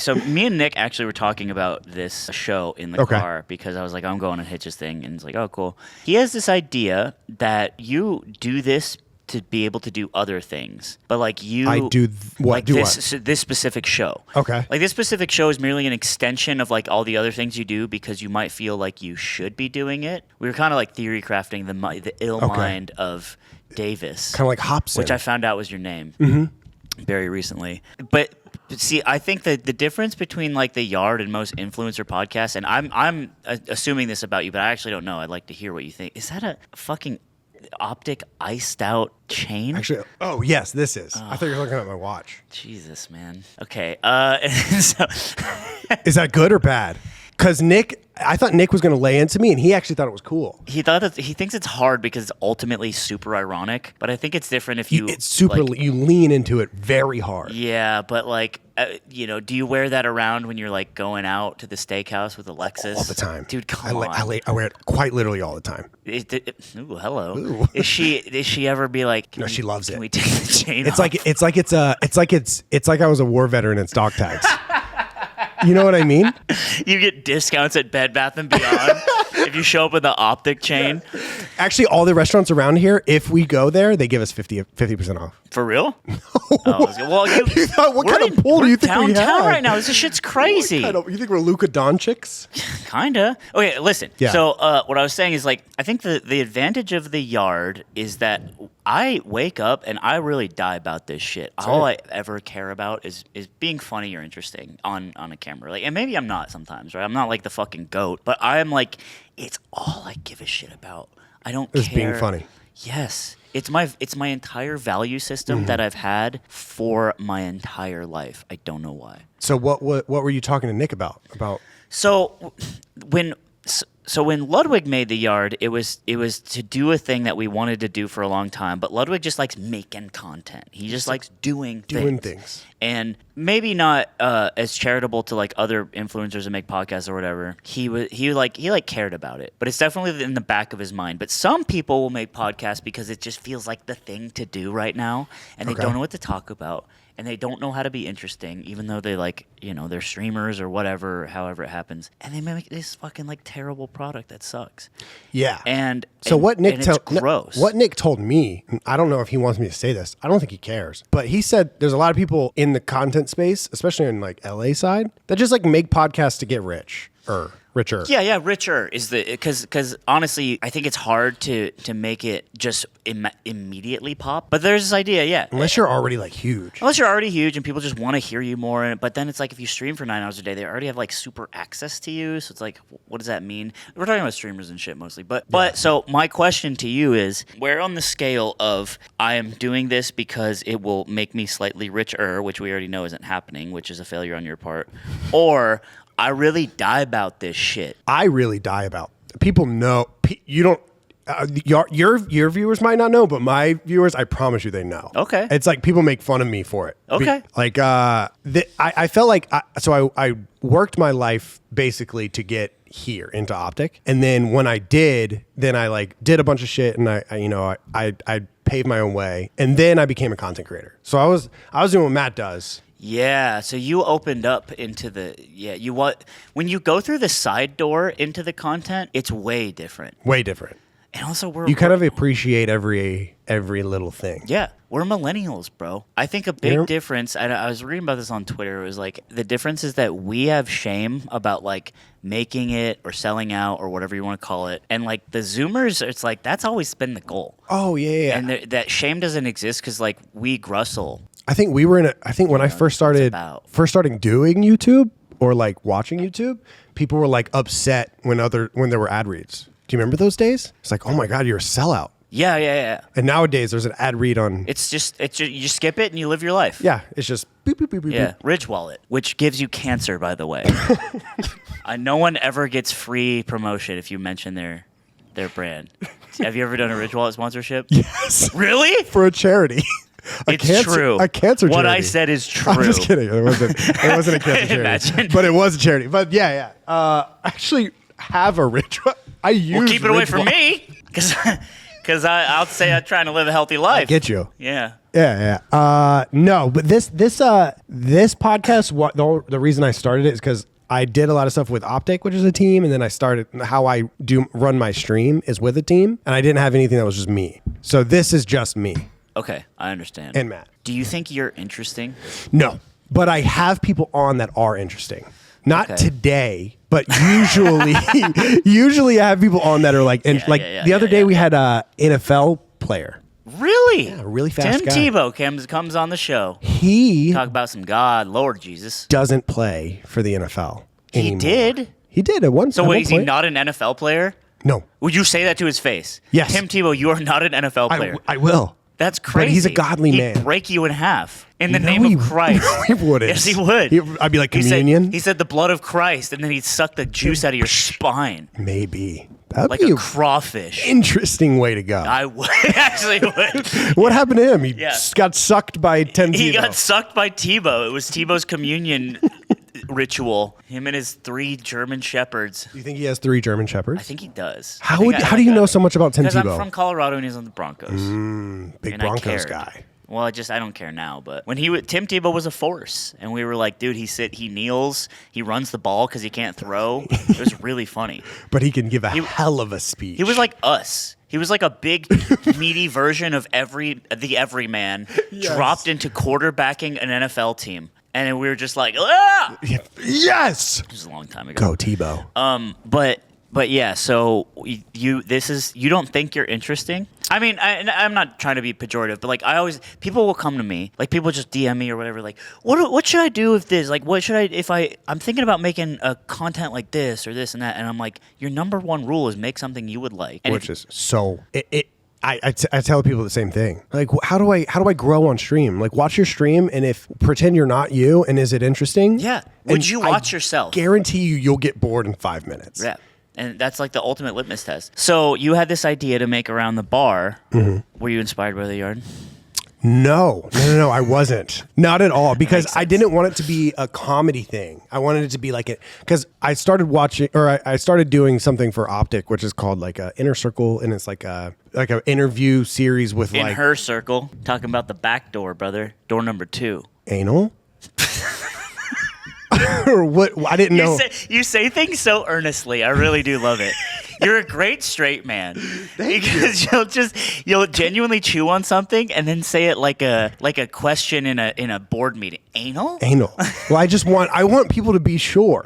So me and Nick actually were talking about this show in the car because I was like, I'm going on Hitch's thing. And he's like, oh, cool. He has this idea that you do this to be able to do other things. But like you... I do what? Like do this, what? this specific show. Okay. Like this specific show is merely an extension of like all the other things you do because you might feel like you should be doing it. We were kind of like theory crafting the ill mind of Davis. Kind of like Hobson. Which I found out was your name very recently. But see, I think that the difference between like the Yard and most influencer podcasts, and I'm assuming this about you, but I actually don't know. I'd like to hear what you think. Is that a fucking optic iced out chain? Actually, oh yes, this is. I thought you were looking at my watch. Jesus, man. Okay. So is that good or bad? Because I thought Nick was going to lay into me, and he actually thought it was cool. He thinks it's hard because it's ultimately super ironic, but I think it's different if you. It's super. Like, you lean into it very hard. Yeah, but like, do you wear that around when you're like going out to the steakhouse with Alexis? All the time, dude. Come on. I wear it quite literally all the time. Ooh, hello. Ooh. Does she ever be like? No, she loves it. Can we take the chain It's off? it's like I was a war veteran in stock tags. You know what I mean? You get discounts at Bed Bath & Beyond if you show up with the optic chain. Actually, all the restaurants around here, if we go there, they give us 50% off. For real? No. Oh, well, you thought, what kind of pool do you think we have? Downtown right now. This shit's crazy. You think we're Luka Doncics? Kinda. Okay, listen. Yeah. So what I was saying is like, I think the advantage of the Yard is that I wake up and I really die about this shit. All I ever care about is being funny or interesting on a camera. Like, and maybe I'm not sometimes, right? I'm not like the fucking goat, but I'm like, it's all I give a shit about. I don't care. It's being funny. Yes. It's my entire value system that I've had for my entire life. I don't know why. So what were you talking to Nick about? So when Ludwig made the Yard, it was to do a thing that we wanted to do for a long time. But Ludwig just likes making content. He just likes doing things. And maybe not as charitable to like other influencers that make podcasts or whatever. He cared about it, but it's definitely in the back of his mind. But some people will make podcasts because it just feels like the thing to do right now, and they don't know what to talk about. And they don't know how to be interesting, even though they they're streamers or whatever, however it happens. And they make this fucking like terrible product that sucks. Yeah. What Nick told me, I don't know if he wants me to say this. I don't think he cares. But he said there's a lot of people in the content space, especially in like LA side, that just like make podcasts to get richer. Yeah, richer is because honestly, I think it's hard to make it just immediately pop. But there's this idea, unless you're already like huge. Unless you're already huge and people just want to hear you more. But then it's like if you stream for 9 hours a day, they already have like super access to you. So it's like, what does that mean? We're talking about streamers and shit mostly. But so my question to you is, where on the scale of I am doing this because it will make me slightly richer, which we already know isn't happening, which is a failure on your part, or I really die about this shit. I really die about. People know. You don't. Your viewers might not know, but my viewers, I promise you, they know. Okay. It's like people make fun of me for it. Okay. I felt like I worked my life basically to get here into optic, and then when I did, I like did a bunch of shit, and I paved my own way, and then I became a content creator. So I was doing what Matt does. Yeah, so you opened up into when you go through the side door into the content, it's way different. Way different. And also you kind of appreciate every little thing. Yeah, we're millennials, bro. I think a big difference, I was reading about this on Twitter, it was like the difference is that we have shame about like making it or selling out or whatever you want to call it. And like the Zoomers, it's like that's always been the goal. Oh, yeah. And that shame doesn't exist because like we grustle. I think we were when I first started doing YouTube or like watching YouTube, people were like upset when there were ad reads. Do you remember those days? It's like, oh my God, you're a sellout. Yeah. And nowadays there's an ad read on. It's just you skip it and you live your life. Yeah, it's just boop, boop, boop, boop. Yeah, Ridge Wallet, which gives you cancer, by the way. No one ever gets free promotion if you mention their brand. Have you ever done a Ridge Wallet sponsorship? Yes. Really? For a charity. It's true. A cancer charity. What I said is true. I'm just kidding. It wasn't a cancer charity. Imagine. But it was a charity. But yeah. Actually have a Ridge Wallet. Well, keep it away from me, because Because I'll say I'm trying to live a healthy life. I get you. Yeah. Yeah. No, but this podcast, the reason I started it is because I did a lot of stuff with Optic, which is a team, and then I started how I run my stream is with a team, and I didn't have anything that was just me. So this is just me. Okay, I understand. And Matt. Do you think you're interesting? No, but I have people on that are interesting. Not Okay. today, but usually I have people on that are like, the other day we had a NFL player. Really? Yeah, a really fast Tim guy. Tebow comes on the show. He Talk about some God, Lord Jesus. doesn't play for the NFL He anymore. did. He did at one. So at wait, one is he point. not an NFL player? No. Would you say that to his face? Yes. Tim Tebow, you are not an NFL player. I will. That's crazy. But he's a godly He'd man. break you in half in the No, name he- of Christ. no, he wouldn't. Yes, he would. I'd be like, He communion? said the blood of Christ, and then he'd suck the juice out of your spine Maybe. That'd like be a an crawfish. interesting way to go. I would actually would. What happened to him? He Yeah. got sucked by Tim He Tebow. got sucked by Tebow. It was Tebow's communion ritual. Him and his 3 German shepherds. Do you think he has 3 German shepherds? I think he does. How do you know so much about Tim Because I'm Tebow? from Colorado and he's on the Broncos. Big and I Broncos cared. guy. Well, I don't care now, but when Tim Tebow was a force, and we were like, dude, he kneels, he runs the ball because he can't throw. It was really funny. But he can give a hell of a speech. He was like us. He was like a big, meaty version of the everyman dropped into quarterbacking an NFL team, and we were just like, ah! Yes. It was a long time ago. Go Tebow. But yeah, so you don't think you're interesting? I mean, I'm not trying to be pejorative, but like people will come to me, like people just DM me or whatever, like what should I do with this? Like what should I'm thinking about making a content like this or this and that, and I'm like, your number one rule is make something you would like, and Which is so I tell people the same thing. Like, how do I grow on stream? Like, watch your stream, and if pretend you're not you, and is it interesting? Yeah. And Would you watch yourself? Guarantee you'll get bored in 5 minutes. Yeah. And that's like the ultimate litmus test. So you had this idea to make around the bar. Mm-hmm. Were you inspired by the yard? No, I wasn't. Not at all, because I didn't want it to be a comedy thing. I wanted it to be like because I started watching, or I started doing something for Optic, which is called like a Inner Circle, and it's like an interview series with In like her circle, talking about the back door, brother. Door number 2. anal. Or what? I didn't know. You say things so earnestly. I really do love it. You're a great straight man. Because you'll genuinely chew on something and then say it like a question in a board meeting. Anal? Well, I want people to be sure.